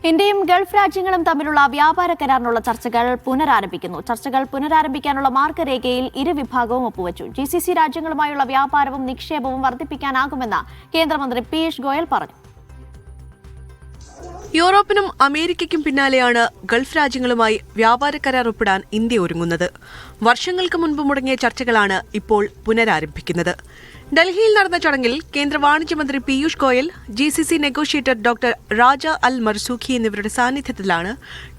ഇന്ത്യയും ഗൾഫ് രാജ്യങ്ങളും തമ്മിലുള്ള വ്യാപാര കരാറിനുള്ള ചർച്ചകൾ പുനരാരംഭിക്കുന്നു. ചർച്ചകൾ പുനരാരംഭിക്കാനുള്ള മാർഗരേഖയിൽ ഇരുവിഭാഗവും ഒപ്പുവച്ചു. GCC രാജ്യങ്ങളുമായുള്ള വ്യാപാരവും നിക്ഷേപവും വർദ്ധിപ്പിക്കാനാകുമെന്ന് കേന്ദ്രമന്ത്രി പീയൂഷ് ഗോയൽ പറഞ്ഞു. യൂറോപ്പിനും അമേരിക്കയ്ക്കും പിന്നാലെയാണ് ഗൾഫ് രാജ്യങ്ങളുമായി വ്യാപാര കരാർ ഒപ്പിടാൻ ഇന്ത്യ ഒരുങ്ങുന്നത്. വർഷങ്ങൾക്ക് മുൻപ് മുടങ്ങിയ ചർച്ചകളാണ് ഇപ്പോൾ പുനരാരംഭിക്കുന്നത്. ഡൽഹിയിൽ നടന്ന ചടങ്ങിൽ കേന്ദ്ര വാണിജ്യമന്ത്രി Piyush Goyal, GCC negotiator doctor Raja Al Marzooqi എന്നിവരുടെ സാന്നിധ്യത്തിലാണ്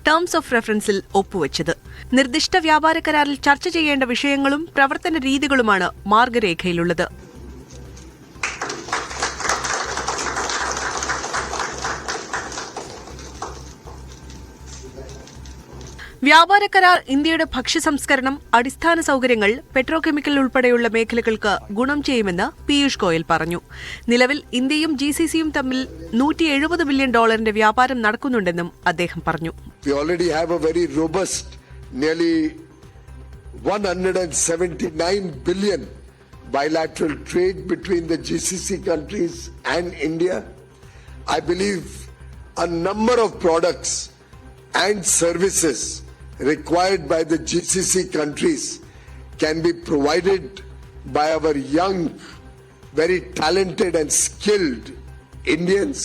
ടേംസ് ഓഫ് റെഫറൻസിൽ ഒപ്പുവച്ചത്. നിർദ്ദിഷ്ട വ്യാപാര കരാറിൽ ചർച്ച ചെയ്യേണ്ട വിഷയങ്ങളും പ്രവർത്തന രീതികളുമാണ് മാർഗരേഖയിലുള്ളത്. വ്യാപാര കരാർ ഇന്ത്യയുടെ ഭക്ഷ്യ സംസ്കരണം, അടിസ്ഥാന സൌകര്യങ്ങൾ, പെട്രോകെമിക്കൽ ഉൾപ്പെടെയുള്ള മേഖലകൾക്ക് ഗുണം ചെയ്യുമെന്ന് പീയൂഷ് ഗോയൽ പറഞ്ഞു. നിലവിൽ ഇന്ത്യയും GCCയും തമ്മിൽ $170 ബില്യൺ വ്യാപാരം നടക്കുന്നുണ്ടെന്നും അദ്ദേഹം പറഞ്ഞു. We already have a very robust, nearly 179 billion bilateral trade between the GCC countries and India. I believe a number of products and services required by the GCC countries can be provided by our young, very talented and skilled Indians.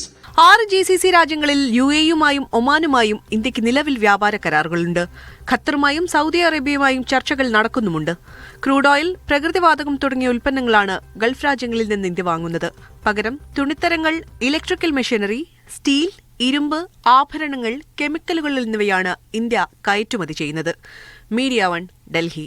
6 GCC രാജ്യങ്ങളിൽ UAEയുമായും ഒമാനുമായും ഇന്ത്യക്ക് നിലവിൽ വ്യാപാര കരാറുകളുണ്ട്. ഖത്തറുമായും Saudi അറേബ്യയുമായും ചർച്ചകൾ നടക്കുന്നുമുണ്ട്. Crude oil, പ്രകൃതിവാതകം തുടങ്ങിയ ഉൽപ്പന്നങ്ങളാണ് Gulf രാജ്യങ്ങളിൽ നിന്ന് India വാങ്ങുന്നത്. പകരം തുണിത്തരങ്ങൾ, ഇലക്ട്രിക്കൽ മെഷീനറി, സ്റ്റീൽ, ഇരുമ്പ്, ആഭരണങ്ങൾ, കെമിക്കലുകൾ എന്നിവയാണ് ഇന്ത്യ കയറ്റുമതി ചെയ്യുന്നത്. മീഡിയ 1, ഡൽഹി.